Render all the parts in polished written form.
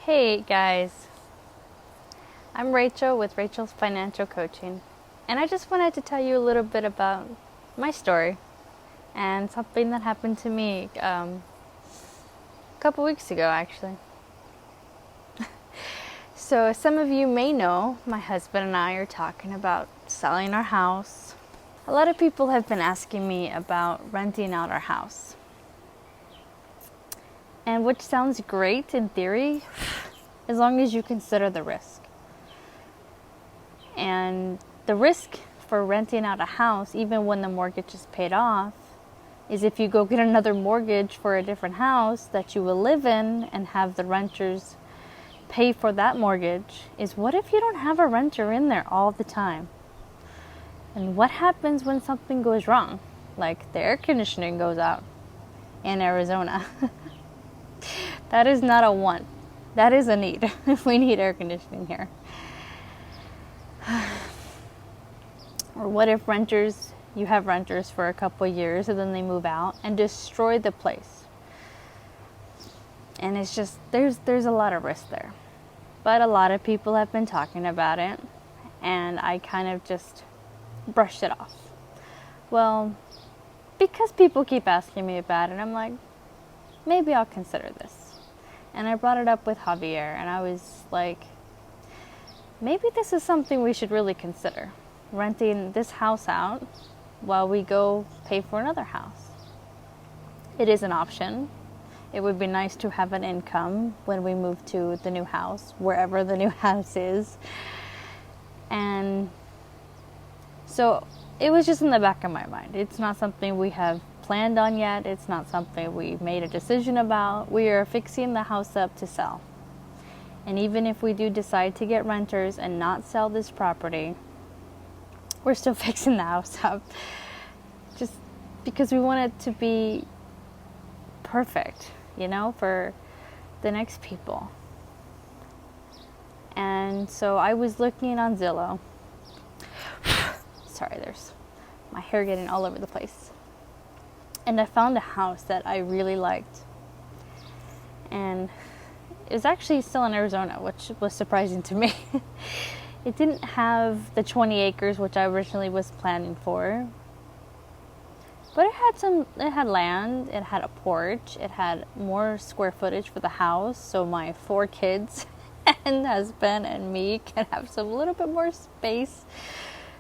Hey guys, I'm Rachel with Rachel's Financial Coaching, and I just wanted to tell you a little bit about my story and something that happened to me a couple weeks ago, actually. So, as some of you may know, my husband and I are talking about selling our house. A lot of people have been asking me about renting out our house, and which sounds great in theory, as long as you consider the risk. And the risk for renting out a house, even when the mortgage is paid off, is if you go get another mortgage for a different house that you will live in and have the renters pay for that mortgage, is what if you don't have a renter in there all the time? And what happens when something goes wrong? Like the air conditioning goes out in Arizona. That is not a want. That is a need. We need air conditioning here. Or what if you have renters for a couple of years and then they move out and destroy the place? And it's just, there's a lot of risk there. But a lot of people have been talking about it, and I kind of just brushed it off. Well, because people keep asking me about it, I'm like, maybe I'll consider this. And I brought it up with Javier, and I was like, maybe this is something we should really consider. Renting this house out while we go pay for another house. It is an option. It would be nice to have an income when we move to the new house, wherever the new house is. And so it was just in the back of my mind. It's not something we have planned on yet. It's not something we made a decision about. We are fixing the house up to sell. And even if we do decide to get renters and not sell this property, we're still fixing the house up. Just because we want it to be perfect, for the next people. And so I was looking on Zillow. Sorry, there's my hair getting all over the place. And I found a house that I really liked. And it was actually still in Arizona, which was surprising to me. It didn't have the 20 acres, which I originally was planning for. But it had land, it had a porch, it had more square footage for the house. So my 4 kids and husband and me can have some little bit more space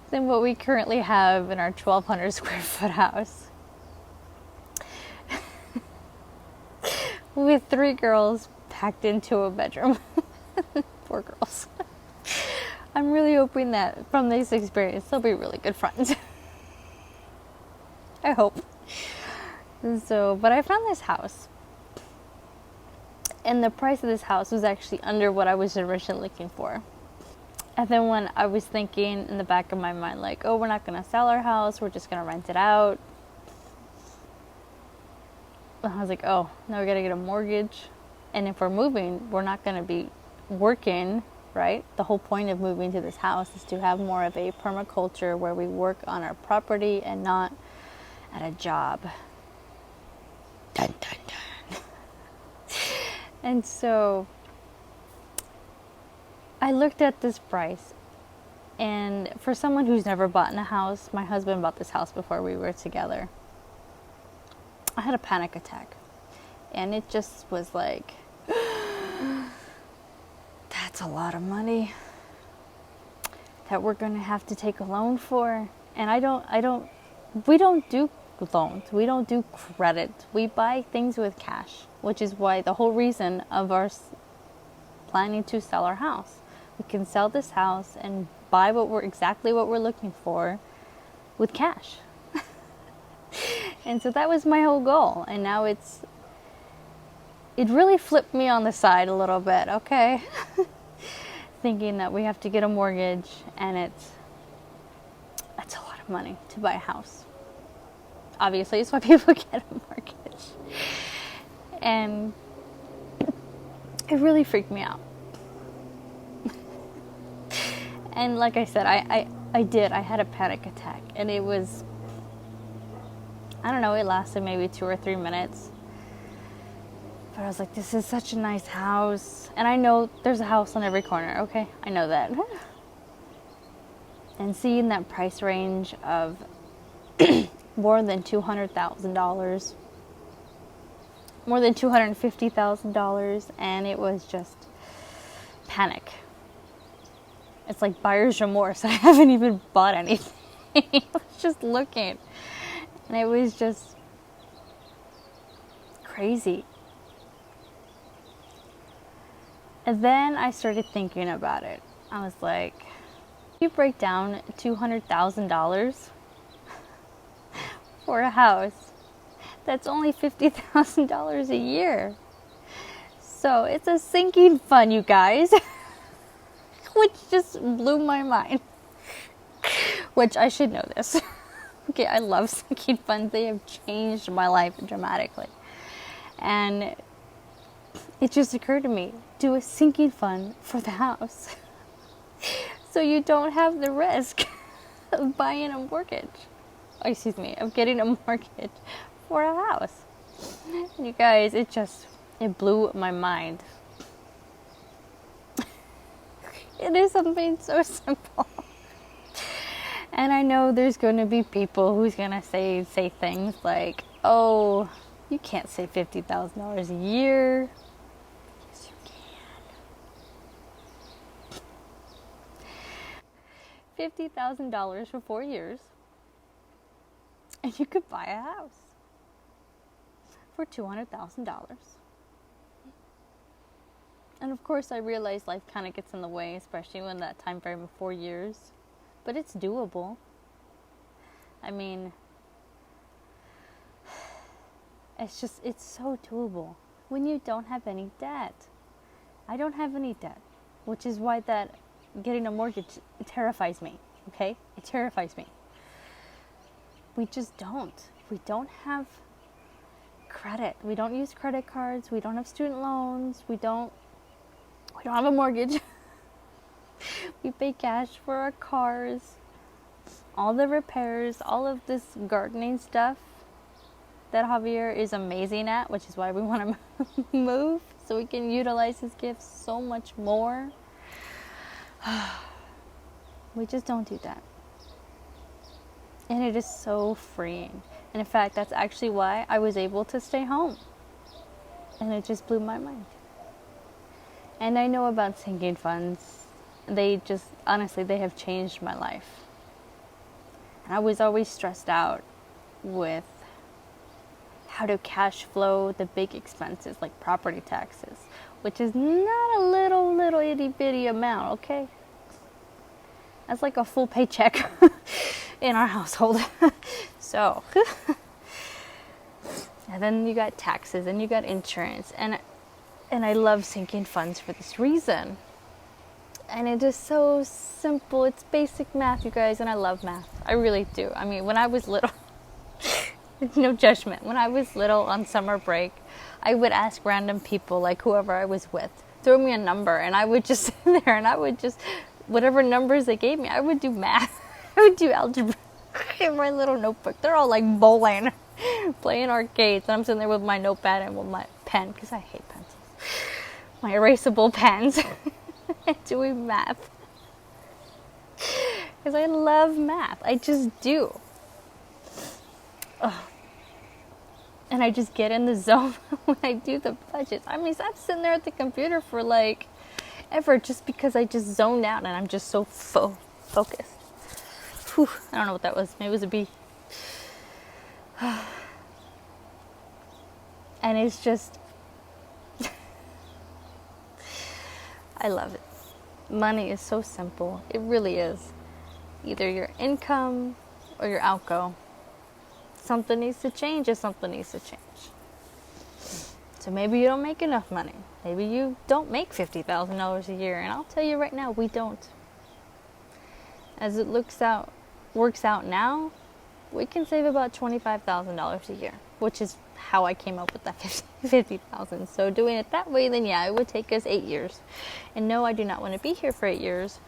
than what we currently have in our 1,200 square foot house. With 3 girls packed into a bedroom. 4 girls. I'm really hoping that from this experience they'll be really good friends. I hope. But I found this house. And the price of this house was actually under what I was originally looking for. And then when I was thinking in the back of my mind, like, oh, we're not going to sell our house, we're just going to rent it out. I was like, oh, now we got to get a mortgage. And if we're moving, we're not going to be working, right? The whole point of moving to this house is to have more of a permaculture where we work on our property and not at a job. Dun, dun, dun. And so I looked at this price, and for someone who's never bought in a house, my husband bought this house before we were together. I had a panic attack, and it just was like, that's a lot of money that we're going to have to take a loan for. And we don't do loans. We don't do credit. We buy things with cash, which is why the whole reason of our planning to sell our house. We can sell this house and buy exactly what we're looking for with cash. And so that was my whole goal. And now it really flipped me on the side a little bit. Okay. Thinking that we have to get a mortgage, and that's a lot of money to buy a house. Obviously, it's why people get a mortgage. And it really freaked me out. And like I said, I had a panic attack, and it was, I don't know, it lasted maybe 2 or 3 minutes. But I was like, this is such a nice house. And I know there's a house on every corner, okay? I know that. And seeing that price range of more than $200,000, more than $250,000, and it was just panic. It's like buyer's remorse. I haven't even bought anything. I was just looking, and it was just crazy. And then I started thinking about it. I was like, you break down $200,000 for a house, that's only $50,000 a year. So it's a sinking fund, you guys. Which just blew my mind. Which I should know this. Okay, I love sinking funds. They have changed my life dramatically. And it just occurred to me, do a sinking fund for the house. So you don't have the risk of buying a mortgage. Excuse me, of getting a mortgage for a house. And you guys, it blew my mind. It is something so simple. And I know there's going to be people who's going to say things like, oh, you can't save $50,000 a year. Yes, you can. $50,000 for 4 years. And you could buy a house for $200,000. And of course, I realize life kind of gets in the way, especially when that time frame of 4 years. But it's doable. I mean, it's so doable when you don't have any debt. I don't have any debt, which is why that getting a mortgage terrifies me, okay? It terrifies me. We just don't. We don't have credit. We don't use credit cards. We don't have student loans. We don't have a mortgage. We pay cash for our cars, all the repairs, all of this gardening stuff that Javier is amazing at, which is why we want to move, so we can utilize his gifts so much more. We just don't do that. And it is so freeing. And in fact, that's actually why I was able to stay home. And it just blew my mind. And I know about sinking funds. They just, honestly, they have changed my life. And I was always stressed out with how to cash flow the big expenses like property taxes, which is not a little itty bitty amount, okay? That's like a full paycheck in our household. So, and then you got taxes and you got insurance, and I love sinking funds for this reason. And it is so simple. It's basic math, you guys, and I love math. I really do. I mean, when I was little, no judgment. When I was little on summer break, I would ask random people, like whoever I was with, throw me a number, and I would just sit there and I would just, whatever numbers they gave me, I would do math. I would do algebra in my little notebook. They're all like bowling, playing arcades, and I'm sitting there with my notepad and with my pen, because I hate pencils. My erasable pens. Doing math. Because I love math. I just do. Ugh. And I just get in the zone when I do the budgets. I mean, I'm sitting there at the computer for like ever, just because I just zoned out and I'm just so focused. Whew. I don't know what that was. Maybe it was a bee. And it's just, I love it. Money is so simple. It really is. Either your income or your outgo. Something needs to change, or something needs to change. So maybe you don't make enough money. Maybe you don't make $50,000 a year. And I'll tell you right now, we don't. As it works out now, we can save about $25,000 a year, which is how I came up with that $50,000. So doing it that way, then yeah, it would take us 8 years. And no, I do not want to be here for 8 years.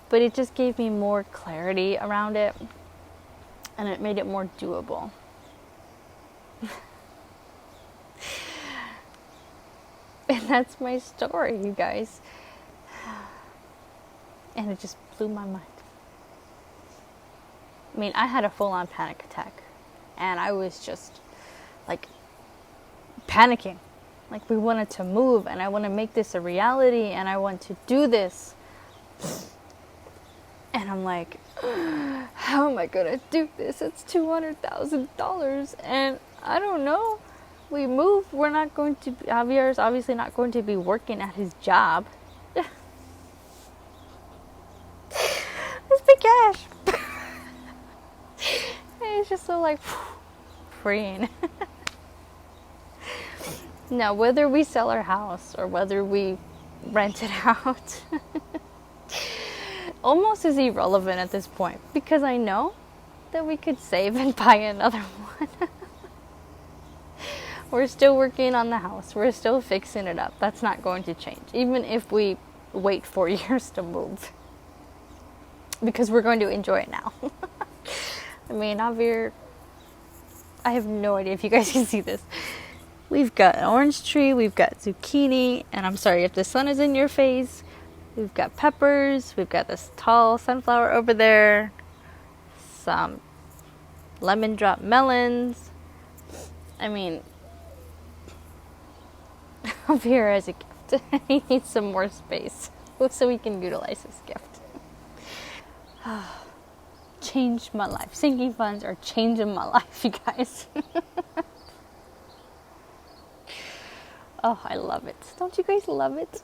But it just gave me more clarity around it, and it made it more doable. And that's my story, you guys. And it just blew my mind. I mean, I had a full-on panic attack. And I was just, like, panicking. Like, we wanted to move, and I want to make this a reality, and I want to do this. And I'm like, how am I going to do this? It's $200,000, and I don't know. We move, we're not going to, Javier's obviously not going to be working at his job. It's the cash. And it's just so like, freeing. Now, whether we sell our house or whether we rent it out, almost is irrelevant at this point, because I know that we could save and buy another one. We're still working on the house. We're still fixing it up. That's not going to change, even if we wait 4 years to move, because we're going to enjoy it now. I mean, Javier, I have no idea if you guys can see this. We've got an orange tree, we've got zucchini, and I'm sorry if the sun is in your face. We've got peppers, we've got this tall sunflower over there, some lemon drop melons. I mean, Javier has a gift. He needs some more space so we can utilize his gift. Changed my life. Sinking funds are changing my life, you guys. Oh, I love it. Don't you guys love it?